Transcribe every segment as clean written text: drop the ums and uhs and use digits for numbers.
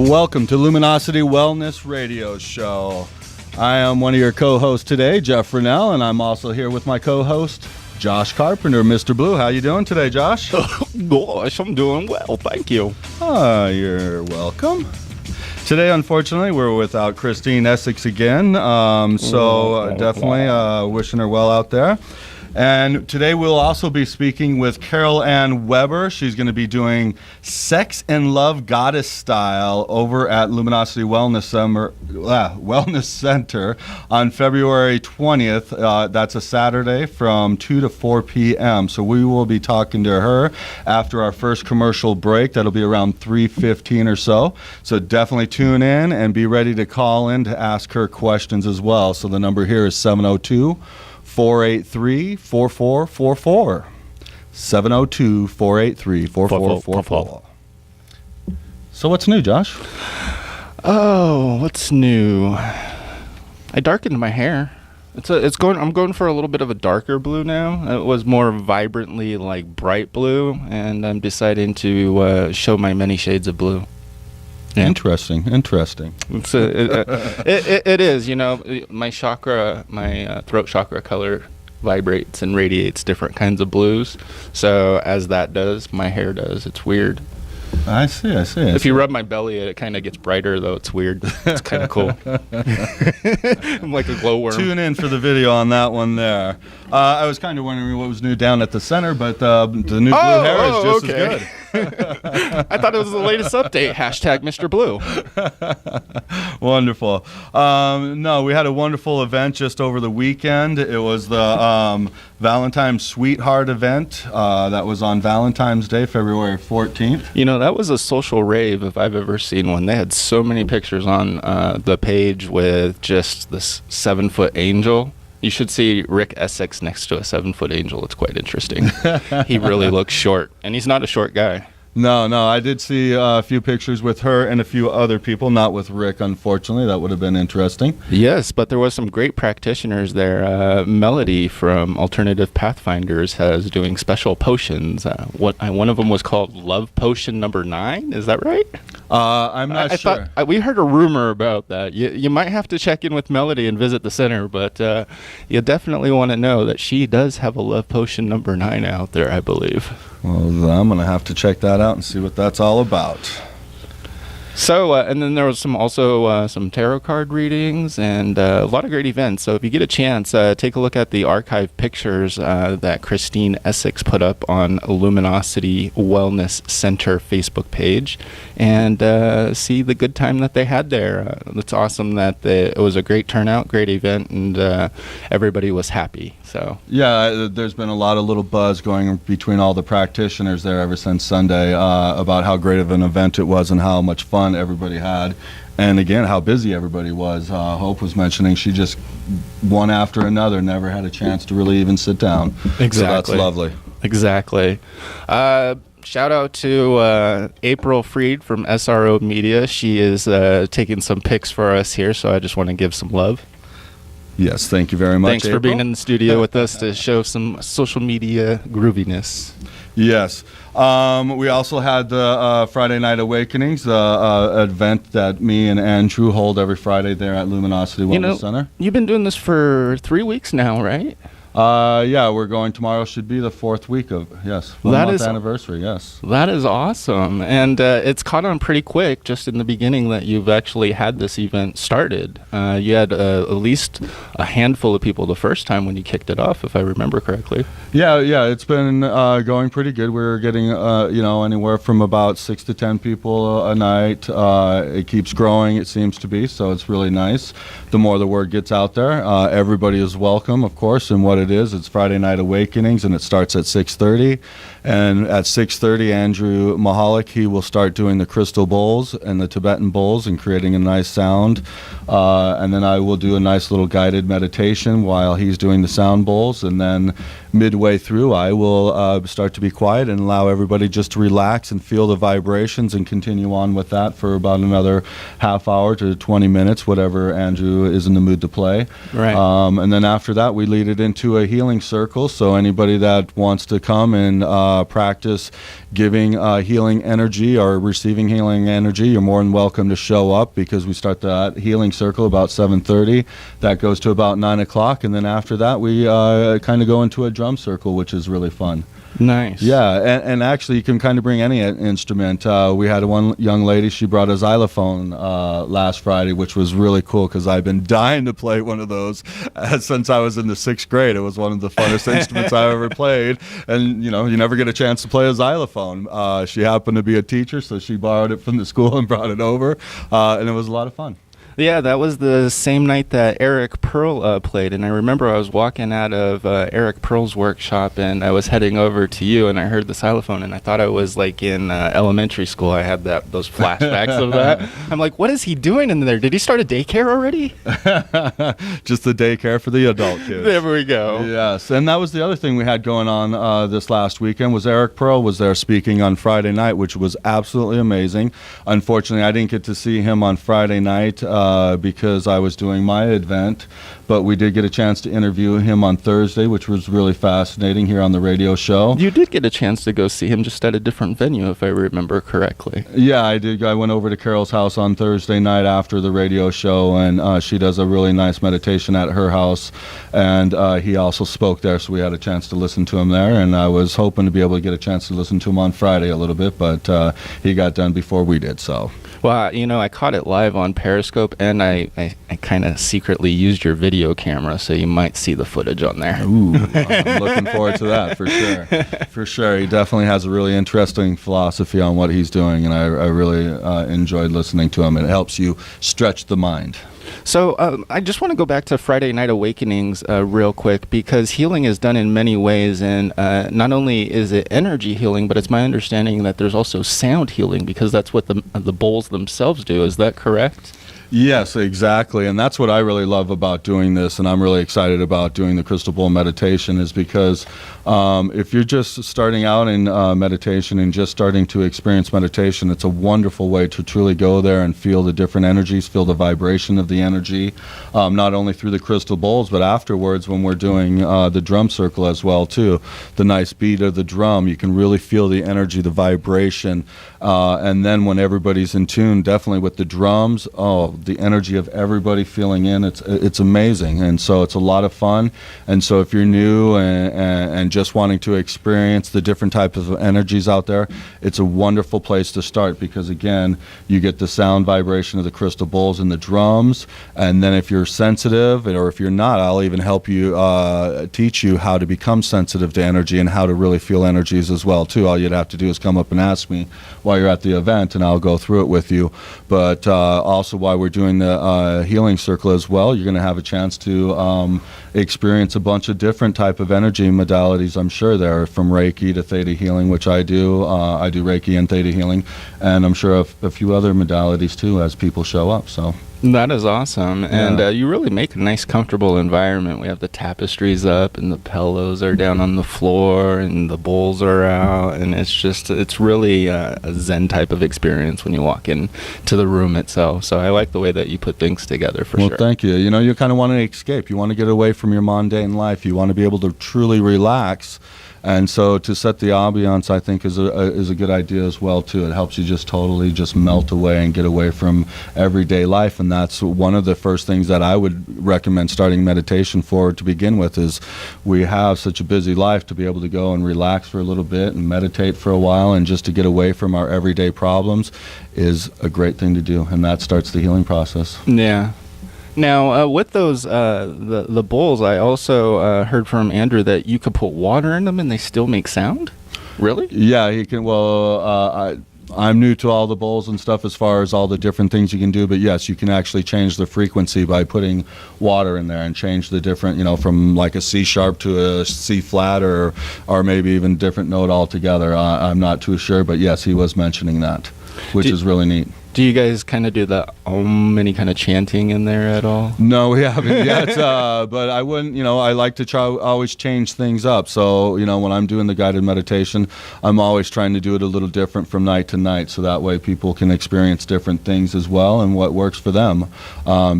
Welcome to Luminosity Wellness Radio Show. I am one of your co-hosts today, Jeff Rennell, and I'm also here with my co-host, Josh Carpenter, Mr. Blue. How you doing today, Josh? Gosh, I'm doing well, thank you. You're welcome. Today, unfortunately, we're without Christine Essex again, definitely wishing her well out there. And today we'll also be speaking with Carol Ann Weber. She's going to be doing Sex and Love Goddess Style over at Luminosity Wellness Center on February 20th. That's a Saturday from 2 to 4 p.m. So we will be talking to her after our first commercial break. That'll be around 3:15 or so. So definitely tune in and be ready to call in to ask her questions as well. So the number here is 702-483-4444. 702-483-4444. So what's new, Josh? Oh, what's new? I darkened my hair. I'm going for a little bit of a darker blue now. It was more vibrantly like bright blue, and I'm deciding to show my many shades of blue. Yeah. Interesting. It is, my chakra, my throat chakra color vibrates and radiates different kinds of blues. So as that does, my hair does. It's weird. I see. If you rub my belly, it kind of gets brighter, though. It's weird. It's kind of cool. I'm like a glowworm. Tune in for the video on that one there. I was kind of wondering what was new down at the center, but the new blue hair is just as good. I thought it was the latest update. Hashtag Mr. Blue. Wonderful. No, we had a wonderful event just over the weekend. It was the Valentine's Sweetheart event that was on Valentine's Day, February 14th. That was a social rave if I've ever seen one. They had so many pictures on the page with just this 7-foot angel. You should see Rick Essex next to a 7-foot angel. It's quite interesting. He really looks short, and he's not a short guy. No, I did see a few pictures with her and a few other people, not with Rick, unfortunately. That would have been interesting. Yes, but there was some great practitioners there. Melody from Alternative Pathfinders is doing special potions. One of them was called Love Potion number 9. Is that right? I'm not sure. We heard a rumor about that. You might have to check in with Melody and visit the center, but you definitely want to know that she does have a Love Potion number 9 out there, I believe. Well, I'm going to have to check that out and see what that's all about. So, and then there was some tarot card readings and a lot of great events. So if you get a chance, take a look at the archive pictures that Christine Essex put up on Luminosity Wellness Center Facebook page and see the good time that they had there. It's awesome that it was a great turnout, great event, and everybody was happy. So yeah, there's been a lot of little buzz going between all the practitioners there ever since Sunday about how great of an event it was and how much fun everybody had, and again how busy everybody was. Hope was mentioning she just one after another, never had a chance to really even sit down. Exactly. So that's lovely. Exactly. Shout out to April Freed from SRO Media. She is taking some pics for us here, so I just want to give some love. Yes, thank you very much. Thanks for being in the studio with us to show some social media grooviness. Yes. We also had the Friday Night Awakenings, the event that me and Andrew hold every Friday there at Luminosity Wellness Center. You've been doing this for 3 weeks now, right? Yeah, we're going tomorrow. Should be the 4th week of, yes, 1 month anniversary, yes. That is awesome. And it's caught on pretty quick just in the beginning that you've actually had this event started. You had at least a handful of people the first time when you kicked it off, if I remember correctly. Yeah, it's been going pretty good. We're getting, anywhere from about 6 to 10 people a night. It keeps growing, it seems to be, so it's really nice. The more the word gets out there, everybody is welcome, of course, and what it is. It's Friday Night Awakenings, and it starts at 6:30. And at 6:30, Andrew Mahalik, he will start doing the crystal bowls and the Tibetan bowls and creating a nice sound. And then I will do a nice little guided meditation while he's doing the sound bowls. And then midway through, I will start to be quiet and allow everybody just to relax and feel the vibrations and continue on with that for about another half hour to 20 minutes, whatever Andrew is in the mood to play. Right. And then after that, we lead it into into a healing circle. So anybody that wants to come and practice giving healing energy or receiving healing energy, you're more than welcome to show up, because we start that healing circle about 7:30. That goes to about 9 o'clock, and then after that we kind of go into a drum circle, which is really fun. Nice. Yeah, and actually you can kind of bring any instrument. We had one young lady, she brought a xylophone last Friday, which was really cool, because I've been dying to play one of those since I was in the 6th grade. It was one of the funnest instruments I ever played, and you never get a chance to play a xylophone. She happened to be a teacher, so she borrowed it from the school and brought it over, and it was a lot of fun. Yeah, that was the same night that Eric Pearl played, and I remember I was walking out of Eric Pearl's workshop, and I was heading over to you, and I heard the xylophone, and I thought I was like in elementary school. I had those flashbacks of that. I'm like, what is he doing in there? Did he start a daycare already? Just the daycare for the adult kids. There we go. Yes, and that was the other thing we had going on this last weekend, was Eric Pearl was there speaking on Friday night, which was absolutely amazing. Unfortunately, I didn't get to see him on Friday night because I was doing my event, but we did get a chance to interview him on Thursday, which was really fascinating here on the radio show. You did get a chance to go see him, just at a different venue, if I remember correctly. Yeah, I did. I went over to Carol's house on Thursday night after the radio show, and she does a really nice meditation at her house, and he also spoke there, so we had a chance to listen to him there, and I was hoping to be able to get a chance to listen to him on Friday a little bit, but he got done before we did, so. Well, I caught it live on Periscope, and I kind of secretly used your video camera, so you might see the footage on there. Ooh, I'm looking forward to that, for sure. For sure. He definitely has a really interesting philosophy on what he's doing, and I really enjoyed listening to him. It helps you stretch the mind. So I just want to go back to Friday Night Awakenings real quick, because healing is done in many ways, and not only is it energy healing, but it's my understanding that there's also sound healing, because that's what the bowls themselves do. Is that correct? Yes, exactly. And that's what I really love about doing this, and I'm really excited about doing the crystal bowl meditation, is because if you're just starting out in meditation and just starting to experience meditation, it's a wonderful way to truly go there and feel the different energies, feel the vibration of the energy, not only through the crystal bowls, but afterwards when we're doing the drum circle as well, too. The nice beat of the drum, you can really feel the energy, the vibration, and then when everybody's in tune, definitely with the drums, the energy of everybody feeling in, it's amazing, and so it's a lot of fun. And so if you're new and just wanting to experience the different types of energies out there, it's a wonderful place to start, because again, you get the sound vibration of the crystal bowls and the drums, and then if you're sensitive, or if you're not, I'll even help you teach you how to become sensitive to energy and how to really feel energies as well too. All you'd have to do is come up and ask me while you're at the event, and I'll go through it with you. But also, while we're doing the healing circle as well, you're going to have a chance to experience a bunch of different type of energy modalities. I'm sure there, from Reiki to Theta healing, which I do. I do Reiki and Theta healing, and I'm sure a few other modalities too as people show up. So. That is awesome. And you really make a nice, comfortable environment. We have the tapestries up, and the pillows are down on the floor, and the bowls are out, and it's really a Zen type of experience when you walk into the room itself. So I like the way that you put things together, for sure. Well, thank you. You kind of want to escape. You want to get away from your mundane life. You want to be able to truly relax. And so to set the ambiance, I think, is a good idea as well, too. It helps you just totally just melt away and get away from everyday life. And that's one of the first things that I would recommend starting meditation for to begin with, is we have such a busy life, to be able to go and relax for a little bit and meditate for a while, and just to get away from our everyday problems is a great thing to do. And that starts the healing process. Yeah. Now, with those, the bowls, I also heard from Andrew that you could put water in them and they still make sound? Really? Yeah, he can. Well, I'm new to all the bowls and stuff as far as all the different things you can do, but yes, you can actually change the frequency by putting water in there and change the different, from like a C sharp to a C flat, or maybe even different note altogether. I'm not too sure, but yes, he was mentioning that, which is really neat. Do you guys kind of do the any kind of chanting in there at all? No, we haven't yet, but I wouldn't, I like to try always change things up. So, when I'm doing the guided meditation, I'm always trying to do it a little different from night to night, so that way people can experience different things as well and what works for them,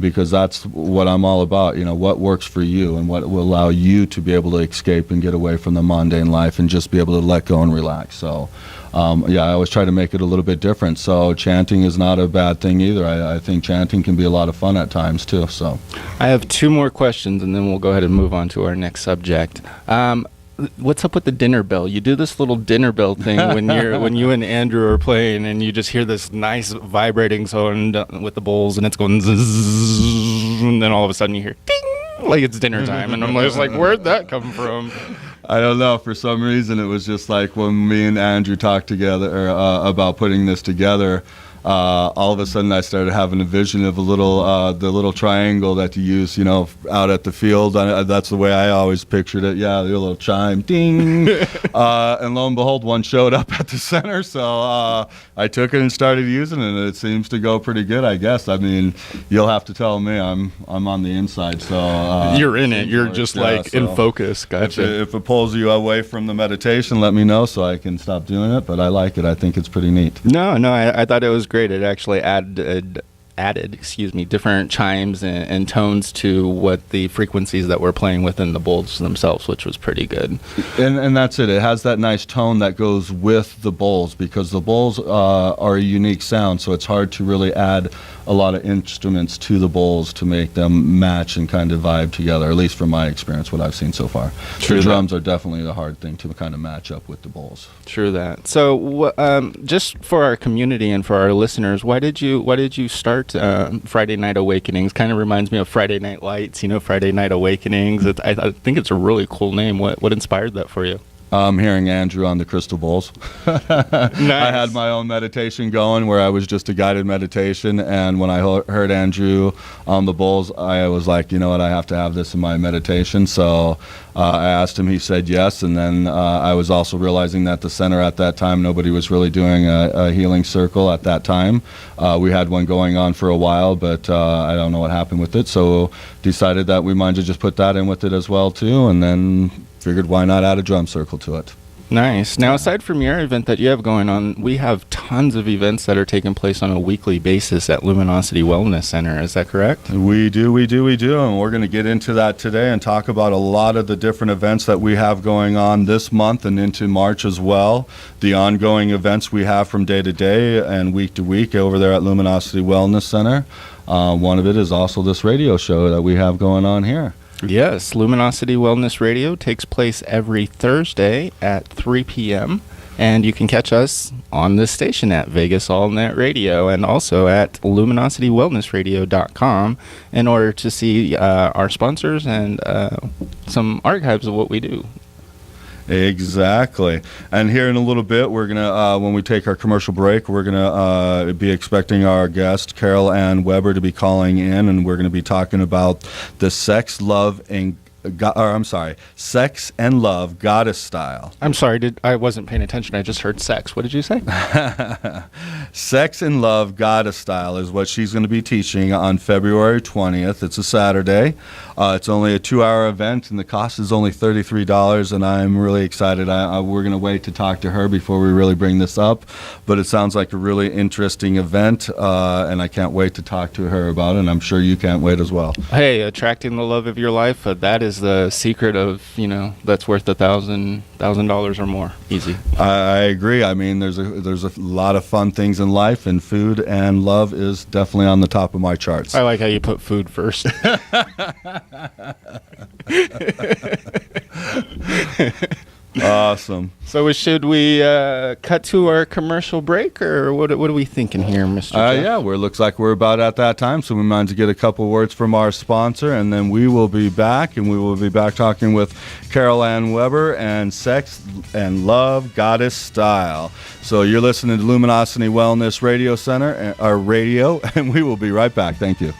because that's what I'm all about, what works for you and what will allow you to be able to escape and get away from the mundane life and just be able to let go and relax. So, I always try to make it a little bit different. So chanting is not a bad thing either. I think chanting can be a lot of fun at times too. So I have two more questions, and then we'll go ahead and move on to our next subject. What's up with the dinner bell? You do this little dinner bell thing when you and Andrew are playing, and you just hear this nice vibrating sound with the bowls, and it's going zzz, and then all of a sudden you hear ding, like it's dinner time, and I'm just like, where'd that come from? I don't know. For some reason, it was just like when me and Andrew talked together about putting this together. All of a sudden, I started having a vision of the little triangle that you use, out at the field. That's the way I always pictured it. Yeah, the little chime, ding, and lo and behold, one showed up at the center. So I took it and started using it, and it seems to go pretty good, I guess. I mean, you'll have to tell me. I'm on the inside, so you're in it. You're just in focus. Gotcha. If it pulls you away from the meditation, let me know so I can stop doing it. But I like it. I think it's pretty neat. No, I thought it was great. It actually added different chimes and tones to what the frequencies that we're playing within the bowls themselves, which was pretty good. And that's it. It has that nice tone that goes with the bowls, because the bowls are a unique sound, so it's hard to really add a lot of instruments to the bowls to make them match and kind of vibe together, at least from my experience, what I've seen so far. The drums are definitely the hard thing to kind of match up with the bowls. True that. So just for our community and for our listeners, why did you start Friday Night Awakenings? Kind of reminds me of Friday Night Lights, Friday Night Awakenings. I think it's a really cool name. What inspired that for you? Hearing Andrew on the crystal bowls. Nice. I had my own meditation going where I was just a guided meditation, and when I heard Andrew on the bowls, I was like, you know what, I have to have this in my meditation. So I asked him, he said yes, and then I was also realizing that the center at that time, nobody was really doing a healing circle at that time. We had one going on for a while, but I don't know what happened with it, so decided that we might just put that in with it as well too, and then figured why not add a drum circle to it. Nice. Now, aside from your event that you have going on, we have tons of events that are taking place on a weekly basis at Luminosity Wellness Center. Is that correct? We do. And we're going to get into that today and talk about a lot of the different events that we have going on this month and into March as well. The ongoing events we have from day to day and week to week over there at Luminosity Wellness Center. One of it is also this radio show that we have going on here. Yes, Luminosity Wellness Radio takes place every Thursday at 3 p.m., and you can catch us on this station at Vegas All Net Radio and also at luminocitywellnessradio.com in order to see our sponsors and some archives of what we do. Exactly. And here in a little bit, we're going to, when we take our commercial break, we're going to be expecting our guest, Carol Ann Weber, to be calling in, and we're going to be talking about the Sex and Love Goddess Style. I'm sorry, I wasn't paying attention. I just heard sex. What did you say? Sex and Love Goddess Style is what she's going to be teaching on February 20th. It's a Saturday. It's only a 2-hour event, and the cost is only $33, and I'm really excited. We're going to wait to talk to her before we really bring this up, but it sounds like a really interesting event, and I can't wait to talk to her about it, and I'm sure you can't wait as well. Hey, attracting the love of your life, that is the secret of, that's worth $1,000 or more. Easy. I agree. I mean, there's a lot of fun things in life, and food and love is definitely on the top of my charts. I like how you put food first. Awesome. So should we cut to our commercial break, or what are we thinking here, Mr. Jeff? Yeah, looks like we're about at that time, so we might get a couple words from our sponsor, and then we will be back, talking with Carol Ann Weber and Sex and Love Goddess Style. So you're listening to Luminosity Wellness Radio Center, our radio, and we will be right back. Thank you.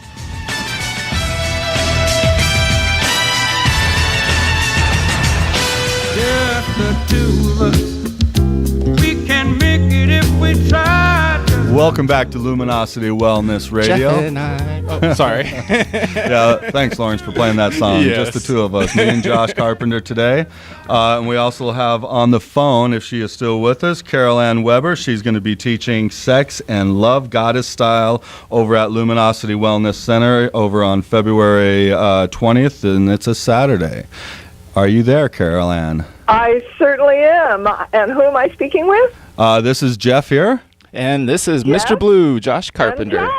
Welcome back to Luminosity Wellness Radio. Jeff and I. Oh, sorry. Yeah, thanks, Lawrence, for playing that song. Yes. Just the two of us, me and Josh Carpenter today. And we also have on the phone, if she is still with us, Carol Ann Weber. She's going to be teaching Sex and Love Goddess Style over at Luminosity Wellness Center over on February 20th, and it's a Saturday. Are you there, Carol Ann? I certainly am. And who am I speaking with? This is Jeff here. And this is Yes. Mr. Blue, Josh Carpenter. And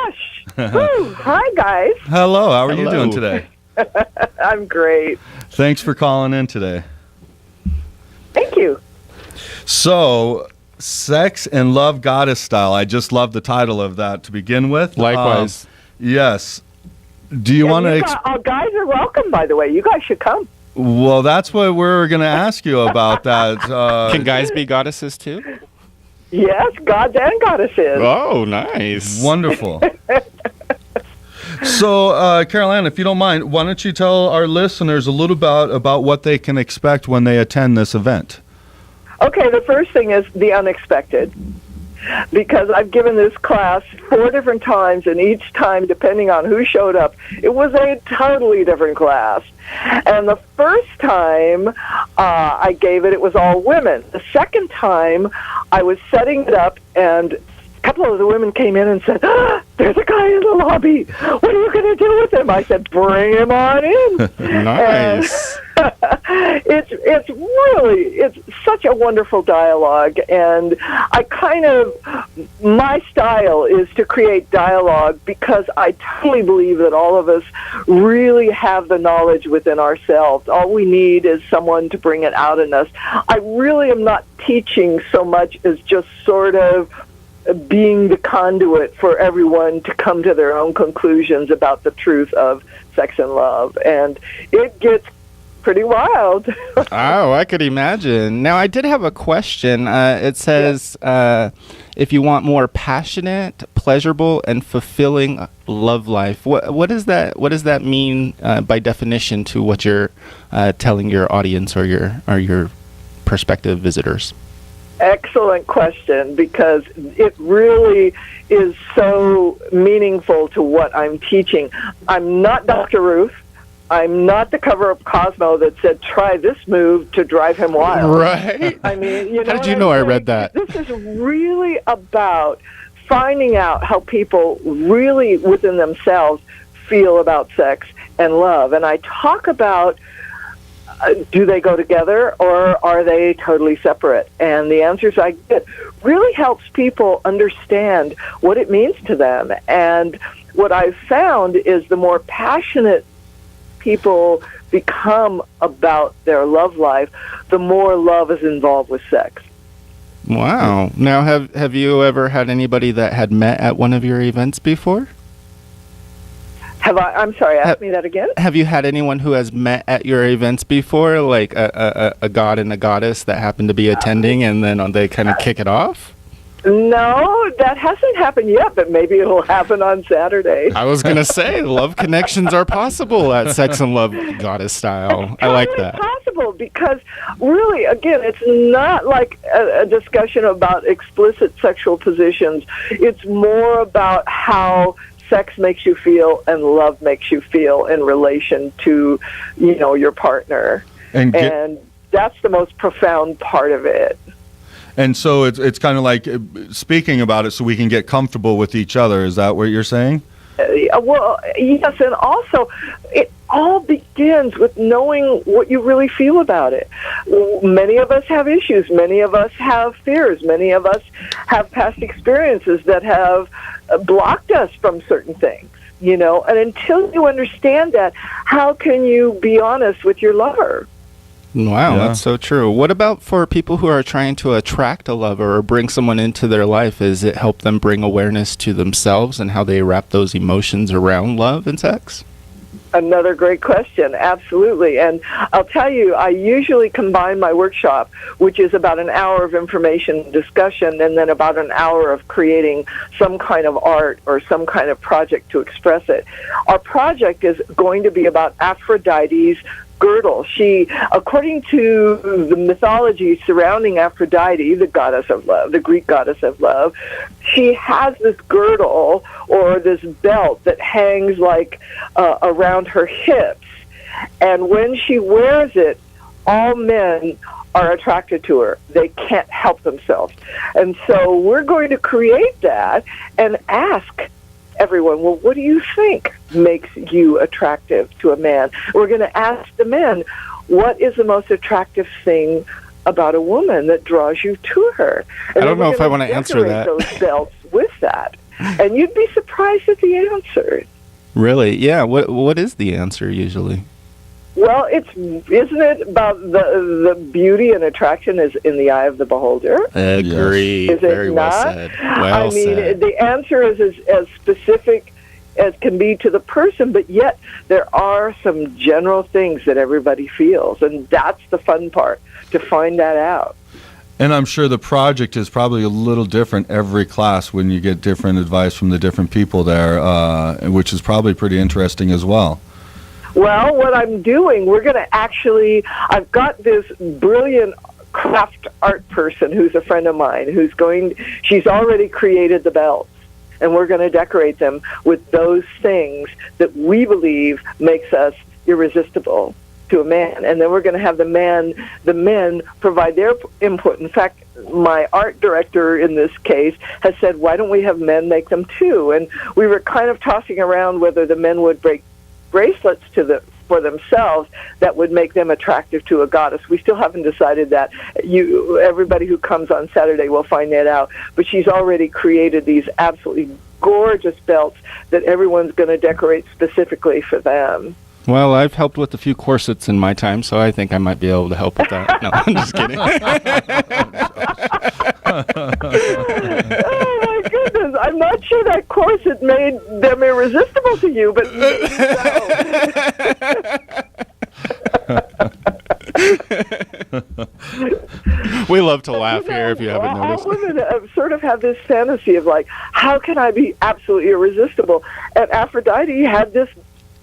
Josh. Woo. Hi, guys. Hello, how are you Hello. doing today? I'm great. Thanks for calling in today. Thank you. So, Sex and Love Goddess Style. I just love the title of that to begin with. Likewise. Yes. Do you want to... guys are welcome, by the way. You guys should come. Well, that's what we're going to ask you about that. Can guys be goddesses too? Yes, gods and goddesses. Oh, nice. Wonderful. So, Carol Ann, if you don't mind, why don't you tell our listeners a little about what they can expect when they attend this event? Okay, the first thing is the unexpected. Because I've given this class 4 different times, and each time, depending on who showed up, it was a totally different class. And the first time I gave it, it was all women. The second time, I was setting it up, and a couple of the women came in and said, there's a guy in the lobby. What are you going to do with him? I said, bring him on in. Nice. It's such a wonderful dialogue, and my style is to create dialogue because I totally believe that all of us really have the knowledge within ourselves. All we need is someone to bring it out in us. I really am not teaching so much as just sort of being the conduit for everyone to come to their own conclusions about the truth of sex and love. And it gets pretty wild. Oh, I could imagine. Now, I did have a question. It says, if you want more passionate, pleasurable, and fulfilling love life, what does that mean by definition to what you're telling your audience or your prospective visitors? Excellent question, because it really is so meaningful to what I'm teaching. I'm not Dr. Ruth. I'm not the cover of Cosmo that said, try this move to drive him wild. Right. I mean, you know. How did you know I read that? This is really about finding out how people really within themselves feel about sex and love. And I talk about, do they go together or are they totally separate? And the answers I get really helps people understand what it means to them. And what I've found is the more passionate people become about their love life, the more love is involved with sex. Wow. Now, have you ever had anybody that had met at one of your events before? I'm sorry, ask me that again? Have you had anyone who has met at your events before, like a god and a goddess that happened to be attending, and then they kind of kick it off? No, that hasn't happened yet, but maybe it'll happen on Saturday. I was going to say, love connections are possible at Sex and Love Goddess Style. I like that. It's possible because, really, again, it's not like a discussion about explicit sexual positions. It's more about how sex makes you feel and love makes you feel in relation to, your partner. And that's the most profound part of it. And so it's kind of like speaking about it so we can get comfortable with each other. Is that what you're saying? Well, yes, and also it all begins with knowing what you really feel about it. Many of us have issues. Many of us have fears. Many of us have past experiences that have blocked us from certain things, And until you understand that, how can you be honest with your lover? Wow, Yeah. That's so true. What about for people who are trying to attract a lover or bring someone into their life? Does it help them bring awareness to themselves and how they wrap those emotions around love and sex? Another great question. Absolutely. And I'll tell you, I usually combine my workshop, which is about an hour of information discussion and then about an hour of creating some kind of art or some kind of project to express it. Our project is going to be about Aphrodite's girdle. She, according to the mythology surrounding Aphrodite, the goddess of love, the Greek goddess of love, she has this girdle or this belt that hangs like around her hips. And when she wears it, all men are attracted to her. They can't help themselves. And so we're going to create that and ask everyone, well, what do you think makes you attractive to a man? We're going to ask the men, what is the most attractive thing about a woman that draws you to her? And I don't know if I want to answer that. Those belts with that. And you'd be surprised at the answer. Really? Yeah. What is the answer usually? Well, isn't it about the beauty and attraction is in the eye of the beholder? Agree. Is it Very well not? said. Well said. The answer is as specific as can be to the person, but yet there are some general things that everybody feels, and that's the fun part, to find that out. And I'm sure the project is probably a little different every class when you get different advice from the different people there, which is probably pretty interesting as well. Well, what I'm doing, I've got this brilliant craft art person who's a friend of mine she's already created the belts, and we're going to decorate them with those things that we believe makes us irresistible to a man. And then we're going to have the men provide their input. In fact, my art director in this case has said, why don't we have men make them too? And we were kind of tossing around whether the men would break bracelets for themselves that would make them attractive to a goddess. We still haven't decided that. Everybody who comes on Saturday will find that out. But she's already created these absolutely gorgeous belts that everyone's going to decorate specifically for them. Well, I've helped with a few corsets in my time, so I think I might be able to help with that. No, I'm just kidding. Oh, my goodness. I'm not sure that corset made them irresistible to you, but maybe so. We love to laugh here, if you haven't noticed. All women sort of have this fantasy of, like, how can I be absolutely irresistible? And Aphrodite had this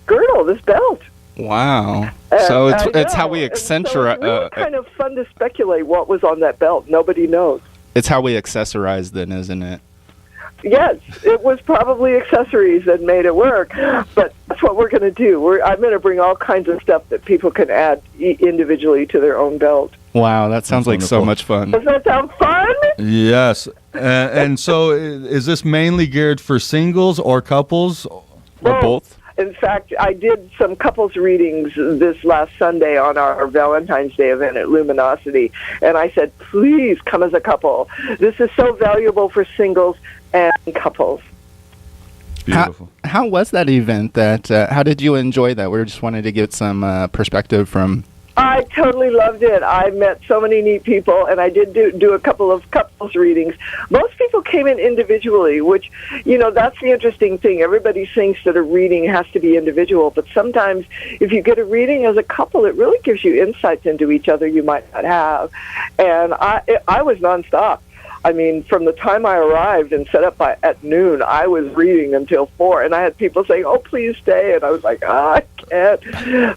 girdle, this belt. Wow. So it's how we accessorize. So it's really kind of fun to speculate what was on that belt. Nobody knows. It's how we accessorize then, isn't it? Yes, it was probably accessories that made it work, but that's what we're going to do. I'm going to bring all kinds of stuff that people can add individually to their own belt. Wow, that sounds like wonderful. So much fun. Does that sound fun? Yes. And so is this mainly geared for singles or couples? Or both? In fact, I did some couples readings this last Sunday on our Valentine's Day event at Luminosity, and I said, please come as a couple. This is so valuable for singles and couples. Beautiful. How was that event? How did you enjoy that? We just wanted to get some perspective from... I totally loved it. I met so many neat people, and I did do a couple of couples readings. Most people came in individually, which, that's the interesting thing. Everybody thinks that a reading has to be individual, but sometimes if you get a reading as a couple, it really gives you insights into each other you might not have. And I was nonstop. I mean, from the time I arrived and set up at noon, I was reading until 4, and I had people saying, oh, please stay, and I was like, I can't.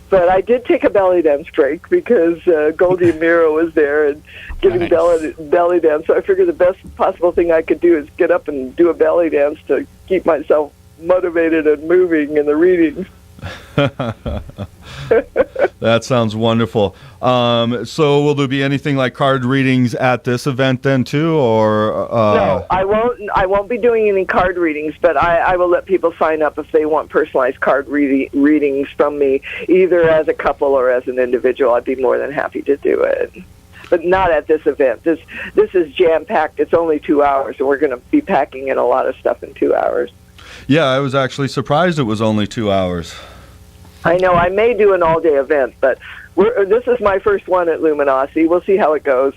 But I did take a belly dance break because Goldie Amira was there and giving belly dance, so I figured the best possible thing I could do is get up and do a belly dance to keep myself motivated and moving in the readings. That sounds wonderful. So will there be anything like card readings at this event then too, or No, I won't be doing any card readings, but I will let people sign up if they want personalized card readings from me, either as a couple or as an individual. I'd be more than happy to do it, but not at this event. This is jam-packed. It's only 2 hours, and we're going to be packing in a lot of stuff in 2 hours. Yeah, I was actually surprised it was only 2 hours. I know. I may do an all-day event, but this is my first one at Luminosity. We'll see how it goes.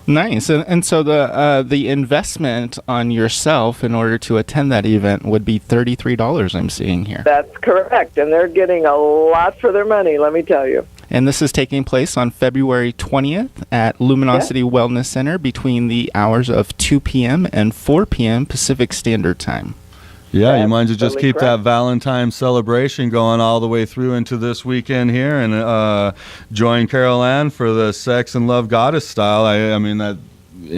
Nice. And so the investment on yourself in order to attend that event would be $33, I'm seeing here. That's correct, and they're getting a lot for their money, let me tell you. And this is taking place on February 20th at Luminosity Wellness Center between the hours of 2 p.m. and 4 p.m. Pacific Standard Time. Yeah, you might as well just Absolutely keep that correct. Valentine's celebration going all the way through into this weekend here, and join Carol Ann for the Sex and Love Goddess style. I mean, that.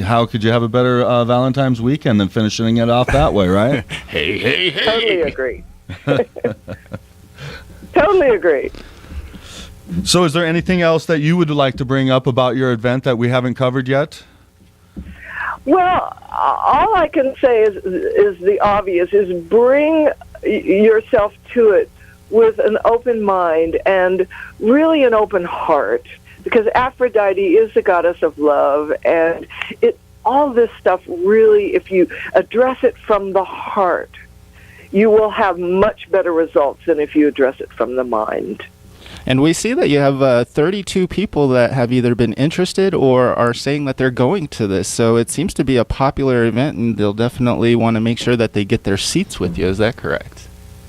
How could you have a better Valentine's weekend than finishing it off that way, right? Hey, hey, hey. Totally agree. Totally agree. So is there anything else that you would like to bring up about your event that we haven't covered yet? Well, all I can say is the obvious, is bring yourself to it with an open mind and really an open heart, because Aphrodite is the goddess of love, and all this stuff really, if you address it from the heart, you will have much better results than if you address it from the mind. And we see that you have 32 people that have either been interested or are saying that they're going to this. So it seems to be a popular event, and they'll definitely want to make sure that they get their seats with you. Is that correct?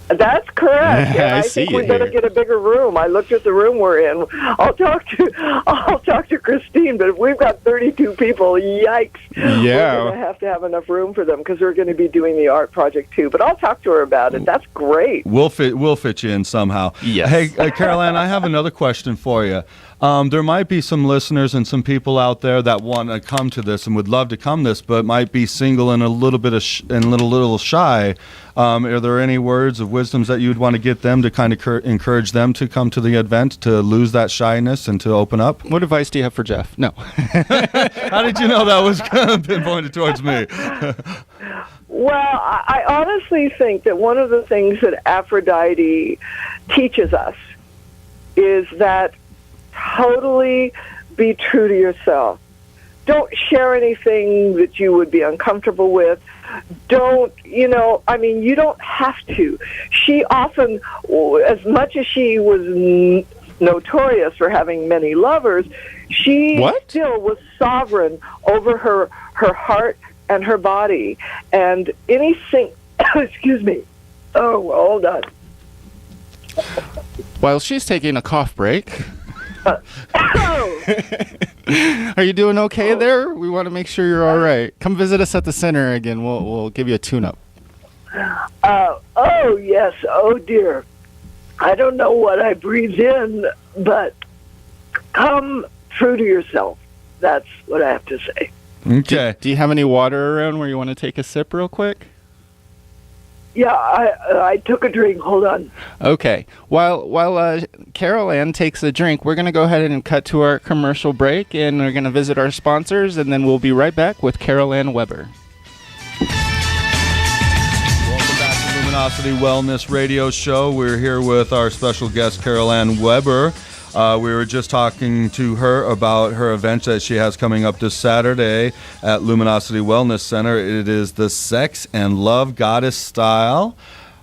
That's correct. Yeah, And I I see think you we better here. get a bigger room. I looked at the room we're in. I'll talk to Christine, but if we've got 32 people, yikes. Yeah. We're going to have enough room for them, because we're going to be doing the art project too. But I'll talk to her about it. That's great. We'll fit you in somehow. Yes. Hey, Carol Ann, I have another question for you. There might be some listeners and some people out there that want to come to this and would love to come this, but might be single and a little bit little shy. Are there any words of wisdoms that you'd want to get them to kind of encourage them to come to the event, to lose that shyness and to open up? What advice do you have for Jeff? No. How did you know that was pinpointed towards me? Well, I honestly think that one of the things that Aphrodite teaches us is that totally be true to yourself. Don't share anything that you would be uncomfortable with. You don't have to. She often, as much as she was notorious for having many lovers, she still was sovereign over her heart and her body. And anything, excuse me. Oh, well, hold on. While she's taking a cough break. Oh. Are you doing okay there? We want to make sure you're all right. Come visit us at the center again. We'll give you a tune-up. Oh, yes. Oh, dear. I don't know what I breathe in, but come true to yourself. That's what I have to say. Okay. Do you have any water around where you want to take a sip real quick? Yeah, I took a drink. Hold on. Okay. While Carol Ann takes a drink, we're going to go ahead and cut to our commercial break, and we're going to visit our sponsors, and then we'll be right back with Carol Ann Weber. Welcome back to Luminosity Wellness Radio Show. We're here with our special guest, Carol Ann Weber. We were just talking to her about her event that she has coming up this Saturday at Luminosity Wellness Center. It is the Sex and Love Goddess Style.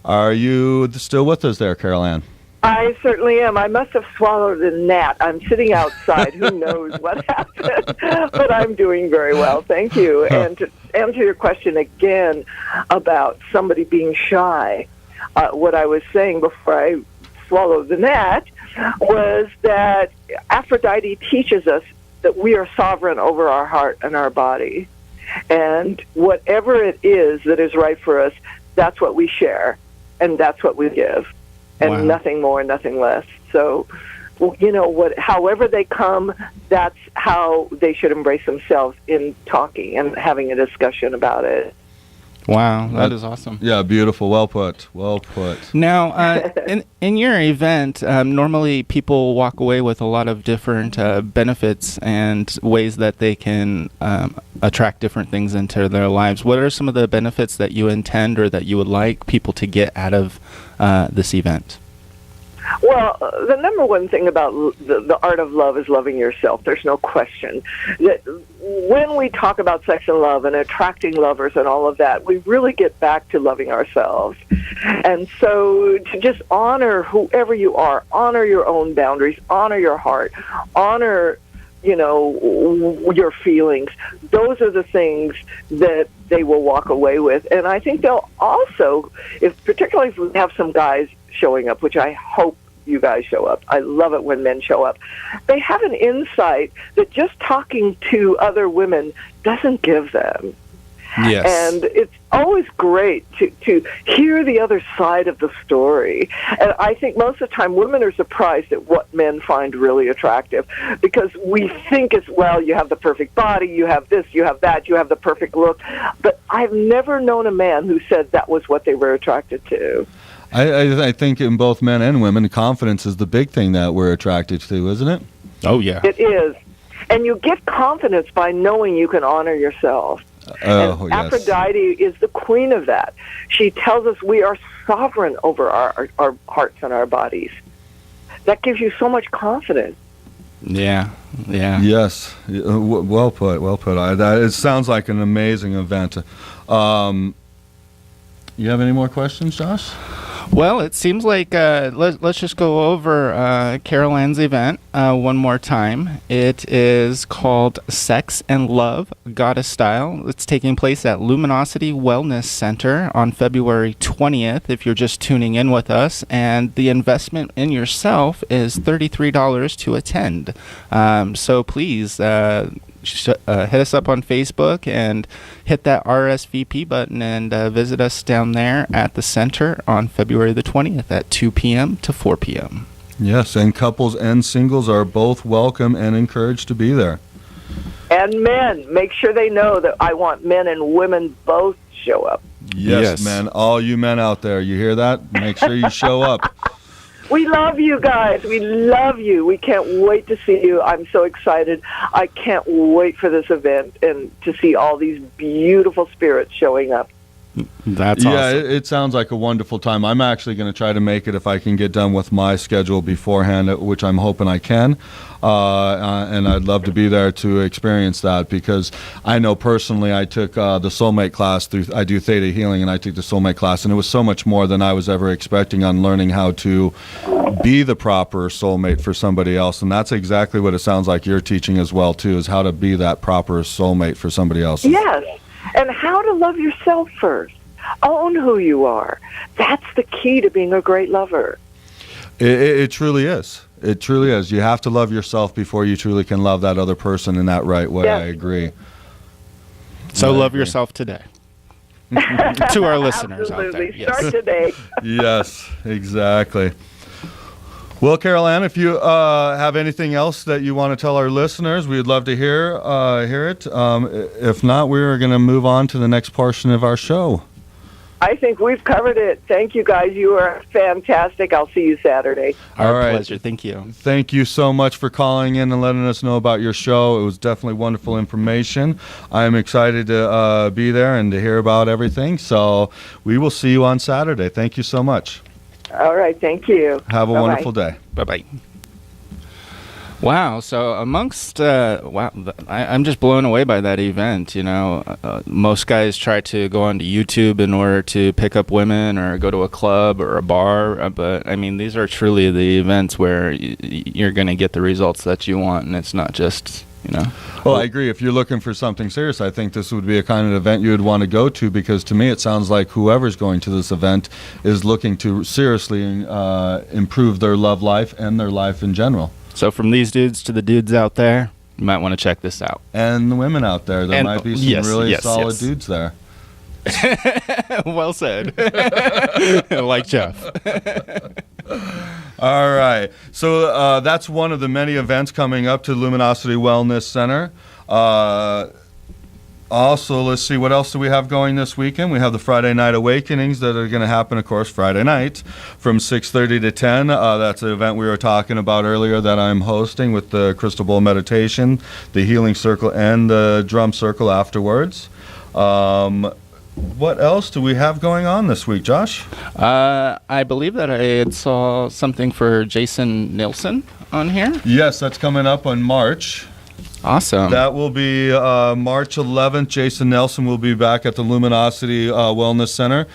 Are you still with us there, Carol Ann? I certainly am. I must have swallowed a gnat. I'm sitting outside. Who knows what happened? But I'm doing very well. Thank you. And to answer your question again about somebody being shy, what I was saying before I swallowed the gnat was that Aphrodite teaches us that we are sovereign over our heart and our body. And whatever it is that is right for us, that's what we share, and that's what we give, and Wow. nothing more, nothing less. So, however they come, that's how they should embrace themselves in talking and having a discussion about it. Wow, that is awesome. Yeah, beautiful. Well put. Well put. Now, in your event, normally people walk away with a lot of different benefits and ways that they can attract different things into their lives. What are some of the benefits that you intend or that you would like people to get out of this event? Well, the number one thing about the art of love is loving yourself. There's no question that when we talk about sex and love and attracting lovers and all of that, we really get back to loving ourselves. And so to just honor whoever you are, honor your own boundaries, honor your heart, honor, your feelings. Those are the things that they will walk away with. And I think they'll also, particularly if we have some guys showing up, which I hope you guys show up. I love it when men show up. They have an insight that just talking to other women doesn't give them. Yes. And it's always great to hear the other side of the story. And I think most of the time women are surprised at what men find really attractive, because we think it's, well, you have the perfect body, you have this, you have that, you have the perfect look. But I've never known a man who said that was what they were attracted to. I think in both men and women, confidence is the big thing that we're attracted to, isn't it? Oh, yeah. It is. And you get confidence by knowing you can honor yourself. And Yes. Aphrodite is the queen of that. She tells us we are sovereign over our hearts and our bodies. That gives you so much confidence. Yeah. Yes. Well put. Well put. It sounds like an amazing event. You have any more questions, Josh? Well, it seems like let's just go over Carol Ann's event one more time. It is called Sex and Love, Goddess Style. It's taking place at Luminosity Wellness Center on February 20th, if you're just tuning in with us. And the investment in yourself is $33 to attend. So please hit us up on Facebook and hit that RSVP button and visit us down there at the center on February the 20th at 2 p.m. to 4 p.m. Yes, and couples and singles are both welcome and encouraged to be there. And men, make sure they know that I want men and women both show up. Yes, men. All you men out there, you hear that? Make sure you show up. We love you guys. We love you. We can't wait to see you. I'm so excited. I can't wait for this event and to see all these beautiful spirits showing up. That's yeah, awesome. it sounds like a wonderful time. I'm actually going to try to make it if I can get done with my schedule beforehand, which I'm hoping I can. And I'd love to be there to experience that, because I know personally I took the soulmate class through, I do Theta Healing, and I took the soulmate class, and it was so much more than I was ever expecting on learning how to be the proper soulmate for somebody else. And that's exactly what it sounds like you're teaching as well, too, is how to be that proper soulmate for somebody else. Yes. And how to love yourself first. Own who you are. That's the key to being a great lover. It truly is. It truly is. You have to love yourself before you truly can love that other person in that right way. Yes. I agree. So love yourself today. To our listeners out there. Absolutely. Yes. Start today. Yes, exactly. Well, Carol Ann, if you have anything else that you want to tell our listeners, we'd love to hear it. If not, we're going to move on to the next portion of our show. I think we've covered it. Thank you, guys. You are fantastic. I'll see you Saturday. Our All right. pleasure. Thank you. Thank you so much for calling in and letting us know about your show. It was definitely wonderful information. I'm excited to be there and to hear about everything. So we will see you on Saturday. Thank you so much. All right. Thank you. Have a Bye-bye. wonderful day. Bye-bye. Wow. So amongst, I'm just blown away by that event. You know, most guys try to go onto YouTube in order to pick up women or go to a club or a bar. But I mean, these are truly the events where you're going to get the results that you want. And it's not just, you know. Well, I agree. If you're looking for something serious, I think this would be a kind of event you would want to go to, because to me it sounds like whoever's going to this event is looking to seriously improve their love life and their life in general. So from these dudes to the dudes out there, you might want to check this out. And the women out there. There might be some really solid dudes there. Well said. Like Jeff. All right. So that's one of the many events coming up to Luminosity Wellness Center. Also, let's see, what else do we have going this weekend? We have the Friday Night Awakenings that are going to happen, of course, Friday night from 6:30 to 10. That's the event we were talking about earlier that I'm hosting with the Crystal Bowl Meditation, the Healing Circle, and the Drum Circle afterwards. What else do we have going on this week, Josh? I believe that I had saw something for Jason Nilsson on here. Yes, that's coming up on March. Awesome. That will be March 11th. Jason Nelson will be back at the Luminosity Wellness Center.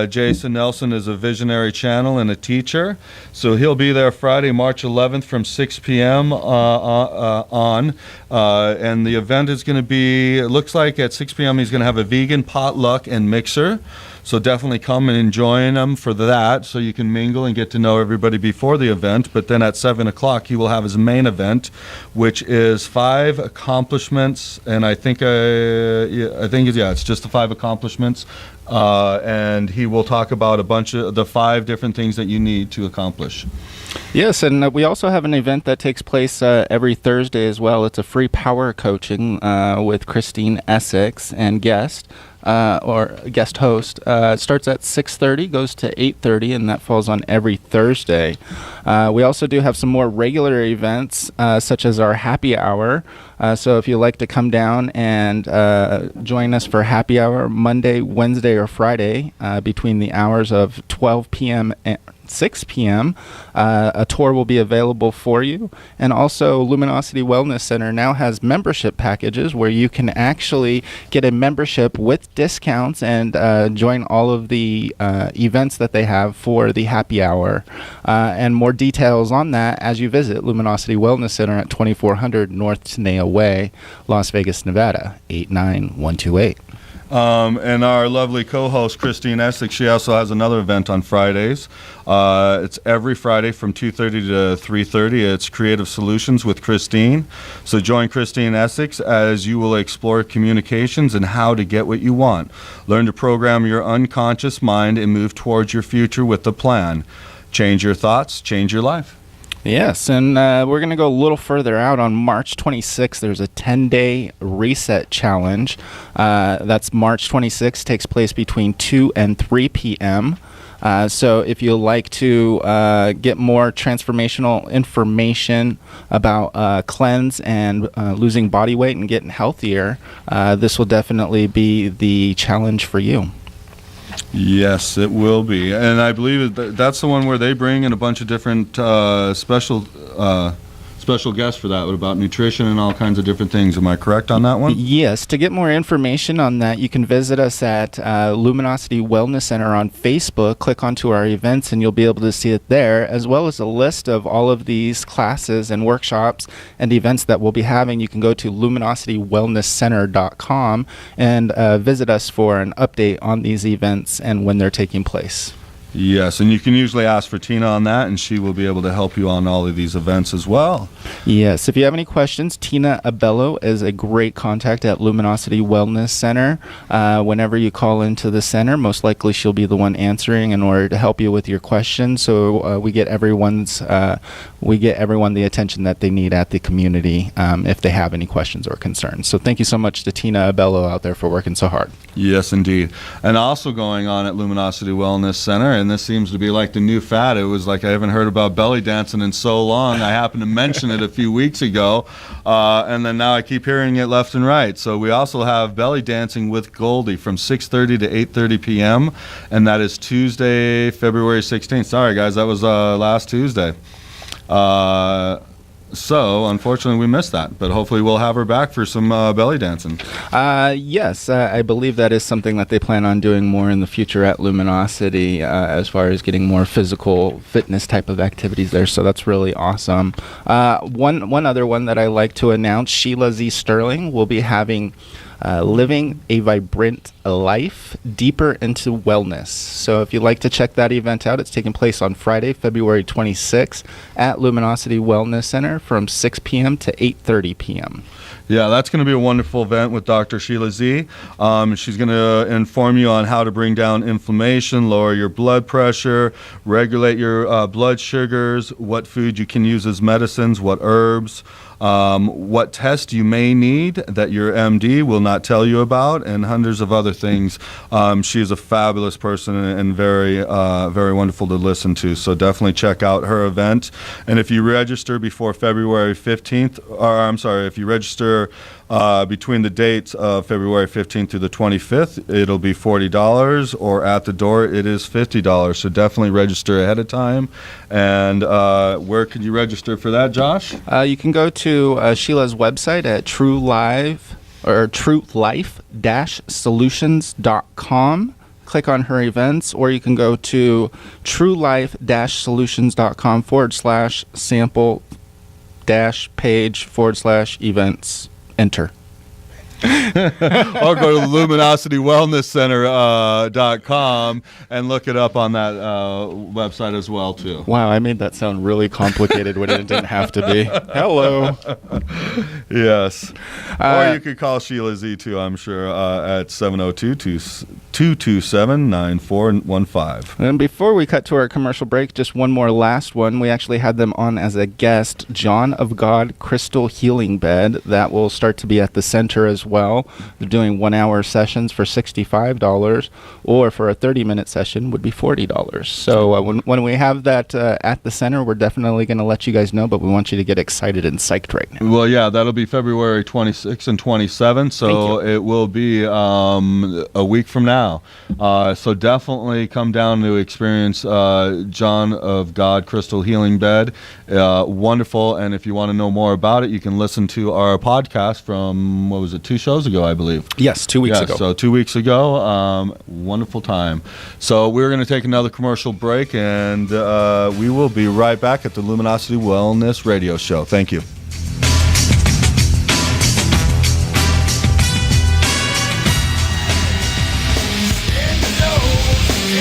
Jason Nelson is a visionary channel and a teacher. So he'll be there Friday, March 11th from 6 p.m. on. And the event is going to be, it looks like at 6 p.m. he's going to have a vegan potluck and mixer. So definitely come and join him for that, so you can mingle and get to know everybody before the event. But then at 7 o'clock, he will have his main event, which is 5 5 accomplishments, and I think it's just the 5 accomplishments, and he will talk about a bunch of the 5 different things that you need to accomplish. Yes, and we also have an event that takes place every Thursday as well. It's a free power coaching with Christine Essex and guest host. It starts at 6:30, goes to 8:30, and that falls on every Thursday. We also do have some more regular events, such as our happy hour. So if you'd like to come down and join us for happy hour Monday, Wednesday, or Friday between the hours of 12 p.m. and 6 p.m. A tour will be available for you. And also, Luminosity Wellness Center now has membership packages where you can actually get a membership with discounts and join all of the events that they have for the happy hour. And more details on that as you visit Luminosity Wellness Center at 2400 North Tenaya Way, Las Vegas, Nevada, 89128. And our lovely co-host, Christine Essex, she also has another event on Fridays. It's every Friday from 2:30 to 3:30. It's Creative Solutions with Christine. So join Christine Essex as you will explore communications and how to get what you want. Learn to program your unconscious mind and move towards your future with a plan. Change your thoughts, change your life. Yes, and we're going to go a little further out on March 26th. There's a 10-day reset challenge. That's March 26th, takes place between 2 and 3 p.m. So if you'd like to get more transformational information about cleanse and losing body weight and getting healthier, this will definitely be the challenge for you. Yes, it will be. And I believe that's the one where they bring in a bunch of different special guests for that, about nutrition and all kinds of different things. Am I correct on that one? Yes. To get more information on that, you can visit us at Luminosity Wellness Center on Facebook. Click onto our events and you'll be able to see it there, as well as a list of all of these classes and workshops and events that we'll be having. You can go to luminositywellnesscenter.com and visit us for an update on these events and when they're taking place. Yes, and you can usually ask for Tina on that, and she will be able to help you on all of these events as well. Yes, if you have any questions, Tina Abello is a great contact at Luminosity Wellness Center. Whenever you call into the center, most likely she'll be the one answering in order to help you with your questions. So we get everyone the attention that they need at the community if they have any questions or concerns. So thank you so much to Tina Abello out there for working so hard. Yes, indeed. And also going on at Luminosity Wellness Center, and this seems to be like the new fad. It was like I haven't heard about belly dancing in so long. I happened to mention it a few weeks ago, and then now I keep hearing it left and right. So we also have belly dancing with Goldie from 6:30 to 8:30 p.m., and that is Tuesday, February 16th. Sorry, guys, that was last Tuesday. So, unfortunately, we missed that, but hopefully we'll have her back for some belly dancing. Yes, I believe that is something that they plan on doing more in the future at Luminosity as far as getting more physical fitness type of activities there, so that's really awesome. One other one that I like to announce, Sheila Z. Sterling will be having Living a Vibrant Life, Deeper into Wellness. So if you'd like to check that event out, it's taking place on Friday, February 26th at Luminosity Wellness Center from 6 p.m. to 8:30 p.m. Yeah, that's going to be a wonderful event with Dr. Sheila Z. She's going to inform you on how to bring down inflammation, lower your blood pressure, regulate your blood sugars, what food you can use as medicines, what herbs, what tests you may need that your MD will not tell you about, and hundreds of other things. She is a fabulous person and very, very wonderful to listen to. So definitely check out her event. And if you register before February 15th, or I'm sorry, if you register between the dates of February 15th through the 25th, it'll be $40, or at the door it is $50. So definitely register ahead of time. And where can you register for that, Josh? You can go to Sheila's website at truelife-solutions.com. Click on her events, or you can go to truelife-solutions.com/sample-page/events. Enter. Or go to luminocitywellnesscenter.com and look it up on that website as well, too. Wow, I made that sound really complicated when it didn't have to be. Hello. Yes. Or you could call Sheila Z, too, I'm sure, at 702-227-9415. And before we cut to our commercial break, just one more last one. We actually had them on as a guest, John of God Crystal Healing Bed. That will start to be at the center as well. They're doing 1-hour sessions for $65, or for a 30-minute session would be $40. So when we have that at the center, we're definitely going to let you guys know, but we want you to get excited and psyched right now. Well, yeah, that'll be February 26th and 27th, so it will be a week from now. So definitely come down to experience John of God Crystal Healing Bed. Wonderful, and if you want to know more about it, you can listen to our podcast from, 2 shows ago, I believe. Yes, 2 weeks ago. So 2 weeks ago, wonderful time. So we're going to take another commercial break, and we will be right back at the Luminosity Wellness Radio Show. Thank you.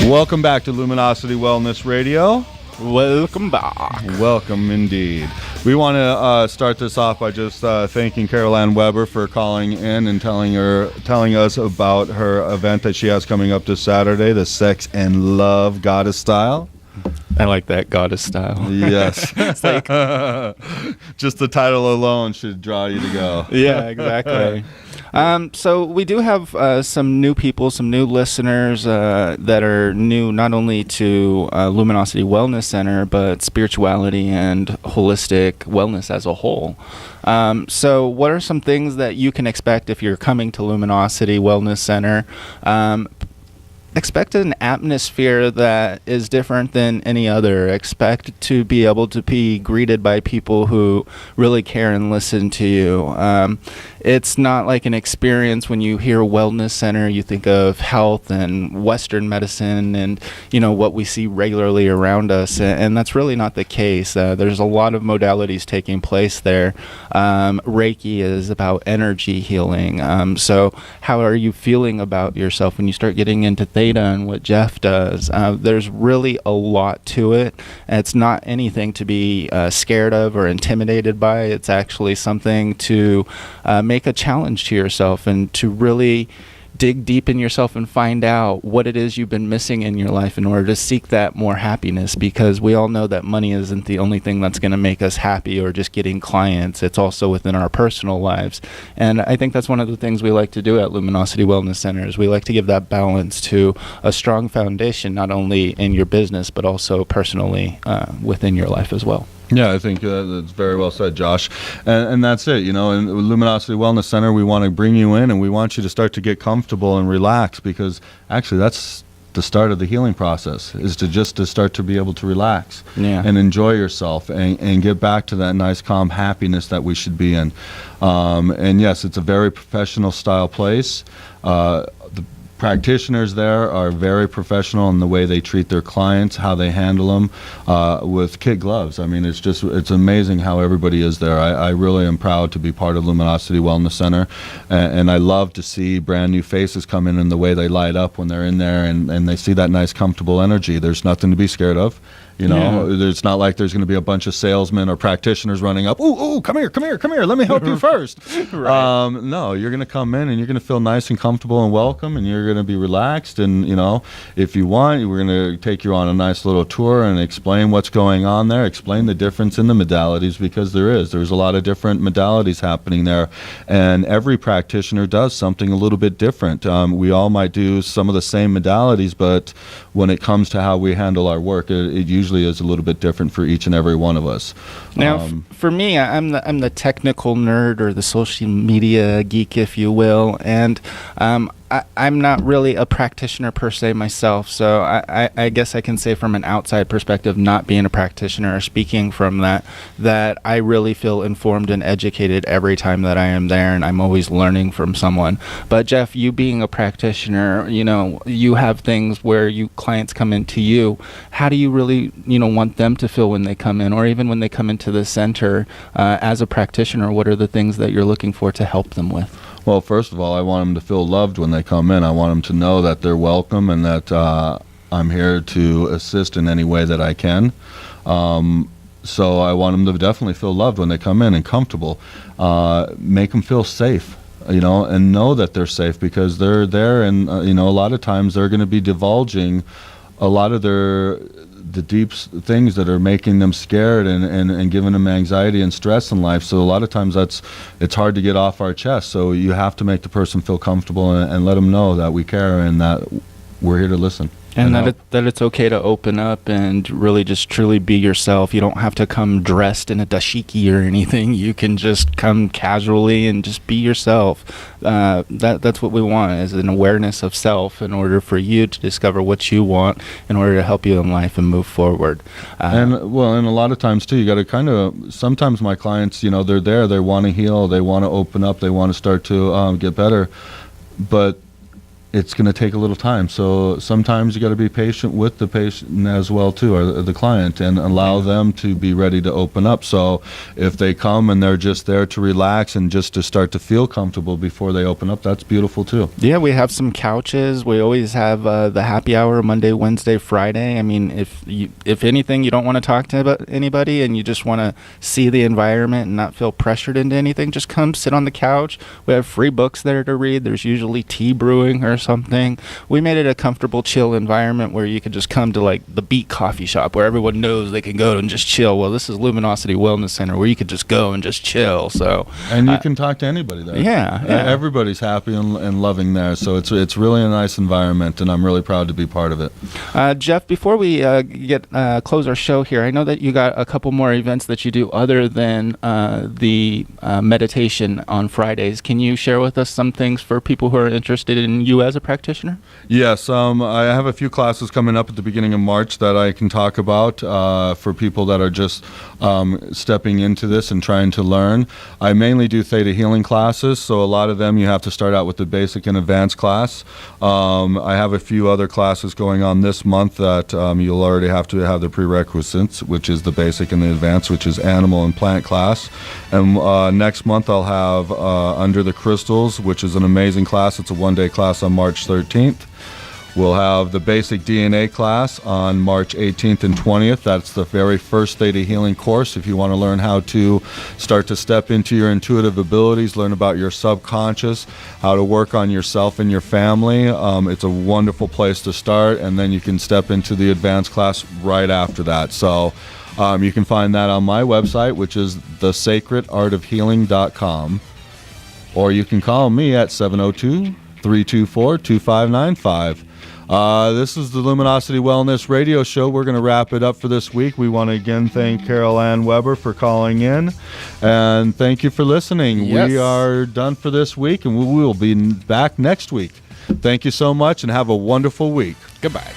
Welcome back to Luminosity Wellness Radio. Welcome back. Welcome indeed. We want to start this off by just thanking Carol Ann Weber for calling in and telling us about her event that she has coming up this Saturday, the Sex and Love Goddess Style. I like that, goddess style. Yes. It's like, just the title alone should draw you to go. yeah, exactly. So we do have some new people, some new listeners that are new not only to Luminosity Wellness Center, but spirituality and holistic wellness as a whole. So what are some things that you can expect if you're coming to Luminosity Wellness Center? Expect an atmosphere that is different than any other. Expect to be able to be greeted by people who really care and listen to you. It's not like an experience when you hear wellness center, you think of health and Western medicine and, what we see regularly around us. And that's really not the case. There's a lot of modalities taking place there. Reiki is about energy healing. So how are you feeling about yourself when you start getting into theta and what Jeff does? There's really a lot to it. It's not anything to be scared of or intimidated by. It's actually something to make a challenge to yourself and to really dig deep in yourself and find out what it is you've been missing in your life in order to seek that more happiness, because we all know that money isn't the only thing that's going to make us happy or just getting clients. It's also within our personal lives. And I think that's one of the things we like to do at Luminosity Wellness Centers. We like to give that balance to a strong foundation, not only in your business, but also personally within your life as well. Yeah, I think that's very well said, Josh. And that's it. In Luminosity Wellness Center, we want to bring you in and we want you to start to get comfortable and relax, because actually that's the start of the healing process, is to start to be able to relax and enjoy yourself and get back to that nice, calm happiness that we should be in. And yes, it's a very professional style place. The practitioners there are very professional in the way they treat their clients, how they handle them with kid gloves. I mean, it's amazing how everybody is there. I really am proud to be part of Luminosity Wellness Center, and I love to see brand new faces come in and the way they light up when they're in there and they see that nice, comfortable energy. There's nothing to be scared of. It's not like there's going to be a bunch of salesmen or practitioners running up. Ooh, come here. Let me help you first. Right. No, you're going to come in and you're going to feel nice and comfortable and welcome, and you're going to be relaxed. And, if you want, we're going to take you on a nice little tour and explain what's going on there, explain the difference in the modalities, because there's a lot of different modalities happening there. And every practitioner does something a little bit different. We all might do some of the same modalities, but when it comes to how we handle our work, it usually is a little bit different for each and every one of us. Now, for me, I'm the technical nerd, or the social media geek, if you will, and I'm not really a practitioner per se myself, so I guess I can say from an outside perspective, not being a practitioner or speaking from that I really feel informed and educated every time that I am there, and I'm always learning from someone. But Jeff, you being a practitioner, you have things where clients come into you. How do you really, want them to feel when they come in, or even when they come into the center as a practitioner? What are the things that you're looking for to help them with? Well, first of all, I want them to feel loved when they come in. I want them to know that they're welcome and that I'm here to assist in any way that I can. So I want them to definitely feel loved when they come in and comfortable. Make them feel safe, and know that they're safe because they're there, and a lot of times they're going to be divulging a lot of the deep things that are making them scared and giving them anxiety and stress in life. So a lot of times it's hard to get off our chest. So you have to make the person feel comfortable and let them know that we care and that we're here to listen. And that it's okay to open up and really just truly be yourself. You don't have to come dressed in a dashiki or anything. You can just come casually and just be yourself. That's what we want, is an awareness of self in order for you to discover what you want in order to help you in life and move forward. And a lot of times too, you got to sometimes my clients, they're there, they want to heal, they want to open up, they want to start to get better, but it's going to take a little time. So sometimes you got to be patient with the patient as well too, or the client, and allow them to be ready to open up. So if they come and they're just there to relax and just to start to feel comfortable before they open up, that's beautiful too. Yeah, we have some couches. We always have the happy hour Monday, Wednesday, Friday. I mean, if anything, you don't want to talk to anybody and you just want to see the environment and not feel pressured into anything, just come sit on the couch. We have free books there to read. There's usually tea brewing or something. We made it a comfortable, chill environment where you could just come to like the Beat Coffee Shop where everyone knows they can go and just chill. Well, this is Luminosity Wellness Center where you could just go and just chill. So and you can talk to anybody there. Yeah. Everybody's happy and loving there. So it's really a nice environment, and I'm really proud to be part of it. Jeff, before we close our show here, I know that you got a couple more events that you do other than the meditation on Fridays. Can you share with us some things for people who are interested in you as a practitioner? Yes, I have a few classes coming up at the beginning of March that I can talk about for people that are just stepping into this and trying to learn. I mainly do theta healing classes, so a lot of them you have to start out with the basic and advanced class. I have a few other classes going on this month that you'll already have to have the prerequisites, which is the basic and the advanced, which is animal and plant class. And next month I'll have Under the Crystals, which is an amazing class. It's a one-day class on March 13th. We'll have the basic DNA class on March 18th and 20th. That's the very first Theta Healing course. If you want to learn how to start to step into your intuitive abilities, learn about your subconscious, how to work on yourself and your family, it's a wonderful place to start. And then you can step into the advanced class right after that. So you can find that on my website, which is thesacredartofhealing.com. Or you can call me at 702-324-2595. This is the Luminosity Wellness Radio Show. We're going to wrap it up for this week. We want to again thank Carol Ann Weber for calling in, and thank you for listening. Yes. We are done for this week, and we will be back next week. Thank you so much, and have a wonderful week. Goodbye.